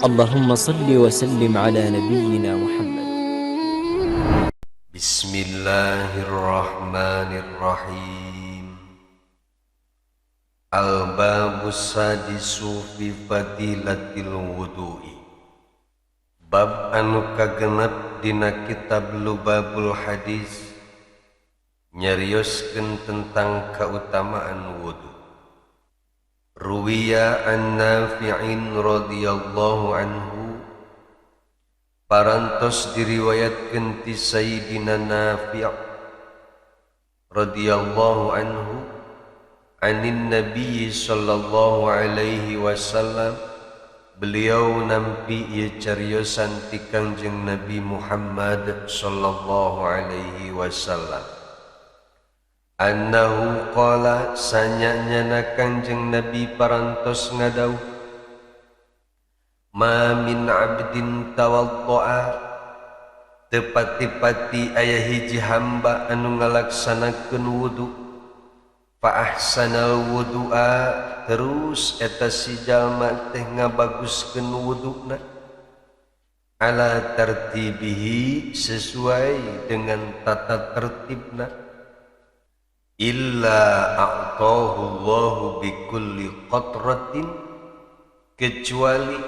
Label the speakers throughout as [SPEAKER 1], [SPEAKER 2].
[SPEAKER 1] اللهم صل وسلم على نبينا محمد.
[SPEAKER 2] Bismillahirrahmanirrahim. Al-babus sadisu fi fadilatil wudu'i. Bab anu kagenep dina kitab Lubabul Hadis nyarioskeun tentang kautamaan wudu. Ruwiya an Nafi'in radhiyallahu anhu, parantos diriwayatkeun ti Sayyidina Nafi' radhiyallahu anhu anin Nabi sallallahu alaihi wasallam, beliau nampi ieu cariosan ti Kangjeng Nabi Muhammad sallallahu alaihi wasallam. Annahu qala, sanyanyana Kangjeng Nabi parantos ngadauh, ma min abdin tawaddo'a, tepati-pati aya hiji hamba anu ngalaksanakeun wudu, fa ahsanal wudu'a, terus eta si jalma teh ngabaguskeun wuduna, ala tartibihi, sesuai dengan tata tertibna, illa a'tahu Allahu bikulli qatratin, kecuali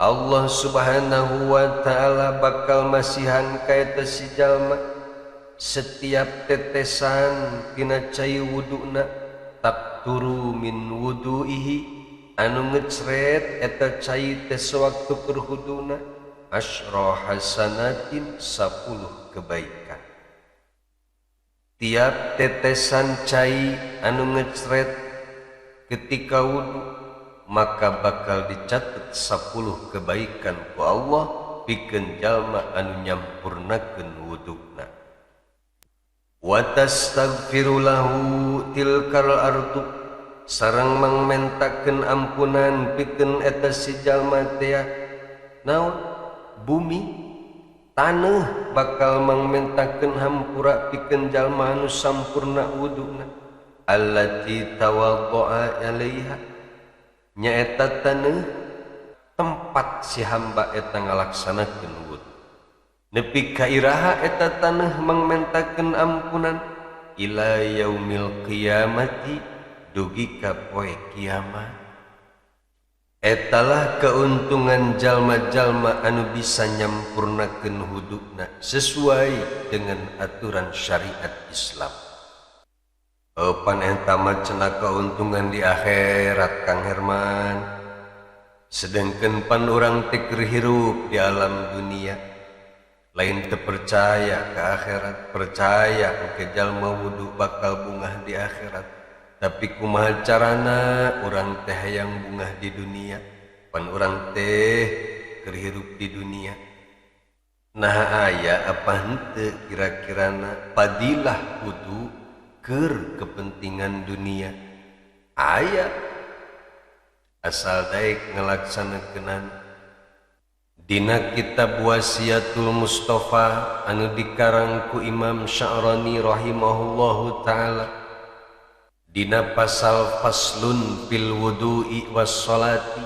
[SPEAKER 2] Allah subhanahu wa ta'ala bakal masihan ka eta si jalma setiap tetesan tina cai wuduna, takturu min wudu'ihi, anu ngecret eta cai teh sewaktu keur wuduna, asyra hasanatin, 10 kebaikan. Tiap tetesan cai anu ngecret ketika wudu, maka bakal dicatat 10 kebaikan ku Allah pikeun jalma anu nyampurnakeun wuduna. Wa tastaghfiru lahu tilkal ardu, sareng mangmentakeun ampunan pikeun eta si jalma teh naon, bumi taneuh bakal mangmentakeun hampura pikeun jalma anu sampurna wuduna, allati tawaddo'a alaiha, nyaeta taneuh tempat si hamba eta ngalaksanakeun wudu. Nepi ka iraha eta taneuh mangmentakeun ampunan, ila yaumil qiyamati, dugi ka poe kiamat. Etalah keuntungan jalma-jalma anu bisa nyampurnakeun wuduna sesuai dengan aturan syariat Islam. Pan eta mah cenah keuntungan di akhirat Kang Herman. Sedengkeun pan urang teh keur hirup di alam dunia, lain teu percaya ka akhirat, percaya ke jalma wudu bakal bungah di akhirat. Tapi kumaha carana urang teh hayang bungah di dunia, pan urang teh keur hirup di dunia. Nah aya apa henteu kira-kirana fadilah wudu keur kepentingan dunia? Aya, asal daek ngalaksanakeun dina kitab Wasiyatul Mustafa anu dikarang ku Imam Sya'rani rahimahullahu ta'ala, dina pasal faslun fil wudu'i was salati,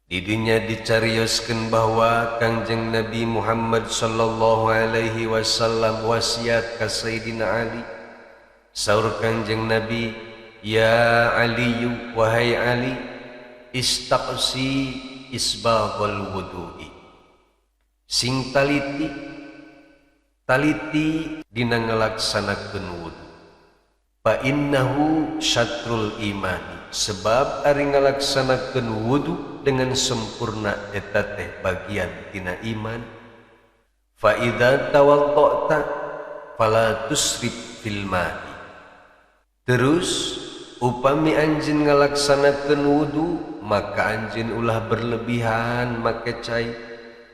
[SPEAKER 2] didinya dicarioskeun bahwa Kangjeng Nabi Muhammad sallallahu alaihi wasallam wasiat ka Sayyidina Ali. Saur Kangjeng Nabi, ya Ali, wahai Ali, istaqsi isbaghal wudu'i, sing taliti dina ngalaksanakeun wudu. Fa innahu syatrul imani, sebab ari ngalaksanakeun wudu dengan sempurna eta teh bagian tina iman. Fa idza tawadda'ta fala tusrif fil ma'i, terus upami anjeun ngalaksanakeun wudu maka anjeun ulah berlebihan make cai,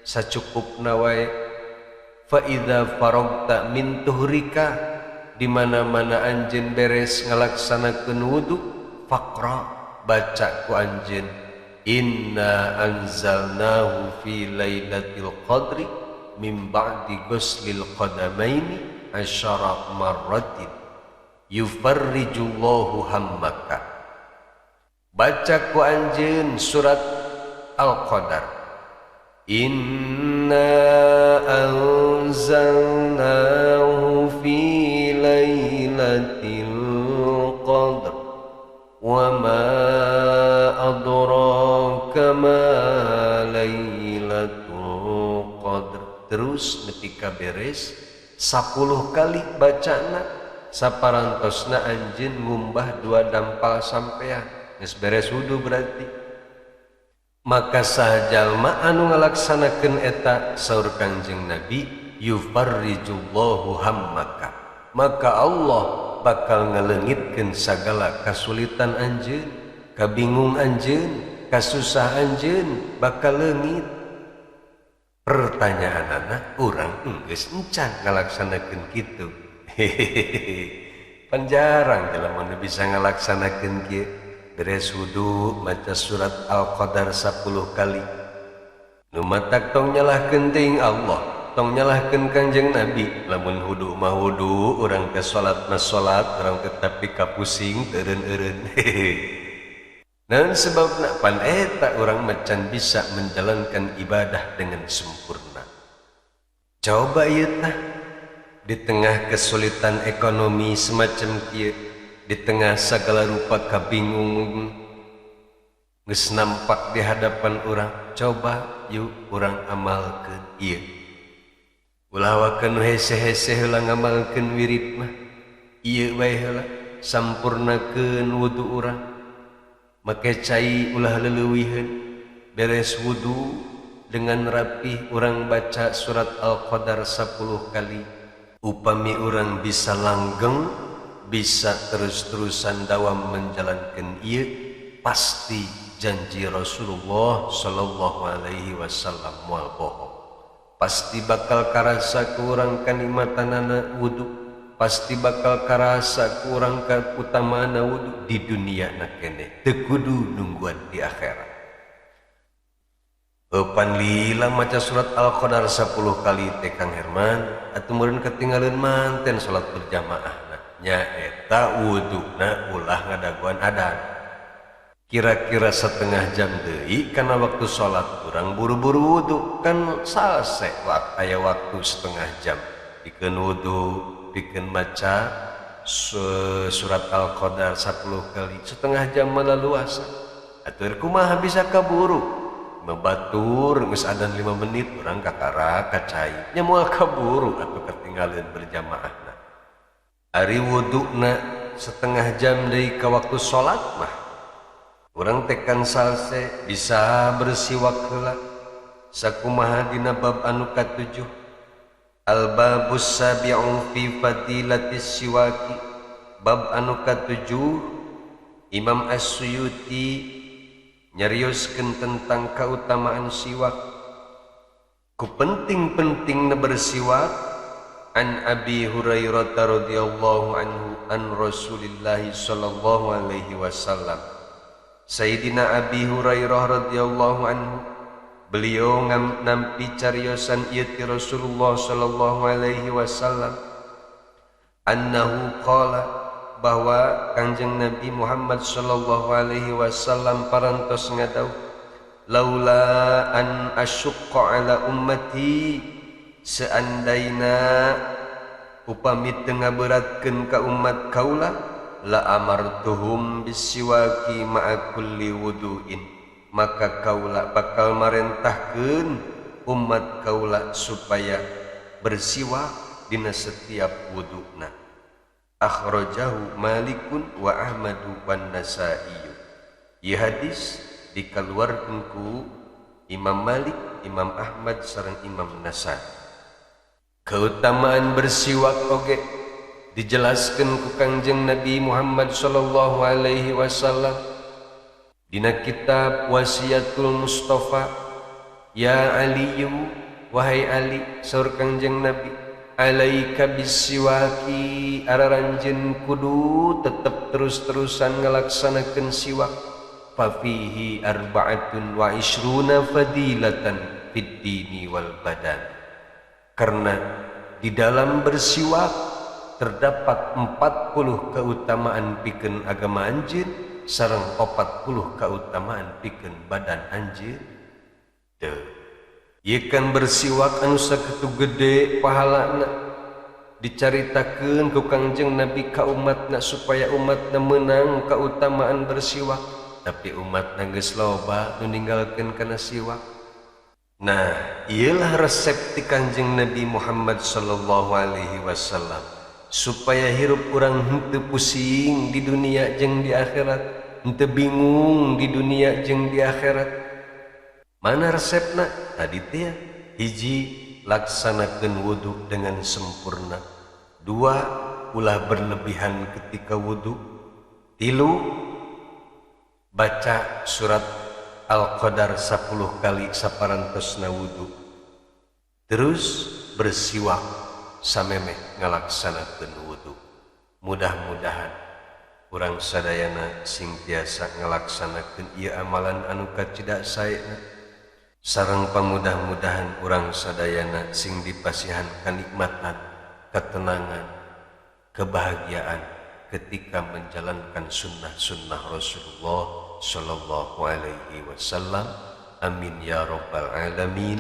[SPEAKER 2] sacukupna wae. Fa idza faragta min tuhrika, di mana-mana anjeun beres ngalaksanakeun wudu, faqra, baca ku anjeun, inna anzalnahu fi lailatul qadri min ba'di ghuslil qadamaini asyara marratin yufarrijullahu hammaka. Baca ku anjeun surat Al-Qadar. Inna anzalnahu fi lailatul qadr wa ma adraka ma lailatul qadr. Terus netika beres 10 kali bacana saparantosna anjeun ngumbah 2 dampal sampean geus beres wudu berarti. Maka sahajalma anu ngalaksanakeun eta saur Kangjeng Nabi yufarrijullahu hammaka, maka Allah bakal ngaleungitkeun sagala kasulitan anjeun, kabingung anjeun, kasusah anjeun bakal leungit. Pertanyaanana urang geus encan ngalaksanakeun kitu. Pan jarang jelema nu bisa ngalaksanakeun kieu. Beres wudu maca surat Al-Qadar 10 kali. Nu matak tong nyalahkeun teuing Allah, tong nyalahkeun Kangjeng Nabi. Lamun wudu mah wudu, urang ke salat mah salat, urang ke tapi kapusing eureun-eureun. Naon sebabna? Pan eta urang macan bisa menjalankan ibadah dengan sempurna. Coba ieu tah di tengah kesulitan ekonomi semacam kieu, di tengah segala rupa kabingung geus nampak di hadapan urang, coba yuk urang amalkeun ieu. Ulah wakeun hese-hese heula ngamalkeun wirid mah ieu bae heula, sampurnakeun wudu urang. Make cai ulah leuweuheun, beres wudu dengan rapih urang baca surat Al-Qadar 10 kali. Upami urang bisa langgeng, bisa terus-terusan dawam menjalankan ieu, pasti janji Rasulullah sallallahu alaihi wasallam moal bohong. Pasti bakal karasa ku urang kanikmatanana wudu, pasti bakal karasa ku urang kautamaana wudu di dunia na keneh, teu kudu nungguan di akhirat. Pan lila maca surat Al-Qadar 10 kali teh Kang Herman, atuh meureun ketinggalan manten salat berjamaah. Nyaeta wuduna ulah ngadaguan adan. Kira-kira setengah jam deui kana waktu salat urang buru-buru wudu, kan salse aya waktu setengah jam pikeun wudu, pikeun maca surat Al-Qadar 10 kali, setengah jam malaluasa. Atuh kumaha bisa kaburu? Membatur geus adan 5 menit urang kakara kacai nya moal kaburu atuh ketinggalan berjamaah. Ari wuduna setengah jam dari ke waktu sholat mah urang tekan salse bisa bersiwak heula. Sakumaha dina bab anu ka-7 Al-babus sabi'u fi fadilatis siwaki, bab anu ka-7 Imam As-Suyuti nyarioskeun tentang keutamaan siwak. Ku penting-pentingna bersiwak. An Abi Hurairah radhiyallahu anhu an Rasulillah sallallahu alaihi wasallam. Sayyidina Abi Hurairah radhiyallahu anhu beliau nampi cariosan ieu ti Rasulullah sallallahu alaihi wasallam annahu qala, bahwa Kanjeng Nabi Muhammad sallallahu alaihi wasallam parantos ngadau, laula an asyqa ala ummati, seandaina upami teu ngaberatkeun ka umat kaula, la amartuhum bisiwaki ma'a kulli wudu'in, maka kaula bakal marentahkeun umat kaula supaya bersiwak dina setiap wuduna. Akhrajahu Malikun wa Ahmadu wan Nasa'i. Ieu hadis dikaluarkeun ku Imam Malik, Imam Ahmad sareng Imam Nasa'i. Keutamaan bersiwak oge dijelaskan ku Kangjeng Nabi Muhammad sallallahu alaihi wasallam dina kitab Wasiatul Mustafa. Ya Aliyu, wahai Ali, saur Kangjeng Nabi, alaika bisiwaki, araranjeun kudu tetep terus-terusan ngalaksanakeun siwak. Fafihi arba'atun wa ishruna fadilatan fid dini wal badan. Karena di dalam bersiwak terdapat 40 keutamaan pikeun agama anjeun sareng 40 keutamaan pikeun badan anjeun. teu ieu kan bersiwak anu sakitu gede pahalana dicaritakeun ku Kangjeng Nabi ka umatna supaya umatna meunang kautamaan bersiwak, tapi umatna geus loba nu ninggalkeun kana siwak. Nah, iyalah resep ti Kangjeng Nabi Muhammad sallallahu alaihi wasallam supaya hirup urang henteu pusing di dunia jeung di akhirat, henteu bingung di dunia jeung di akhirat. Mana resepna? Tadi teh hiji, laksanakeun wudu dengan sempurna. 2, ulah berlebihan ketika wudu. 3, baca surat Al-Qadar 10 kali saparantosna wudu. Terus bersiwak samemeh ngalaksanakeun wudu. Mudah-mudahan urang sadayana sing tiasa ngalaksanakeun ieu amalan anu kacida saena. Sareng pamudah-mudahan urang sadayana sing dipasihan kanikmatan, ketenangan, kebahagiaan ketika menjalankan sunnah-sunnah Rasulullah sallallahu alaihi wasallam. Amin ya rabbal alamin.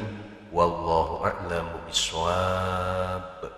[SPEAKER 2] Wallahu a'lamu bishawab.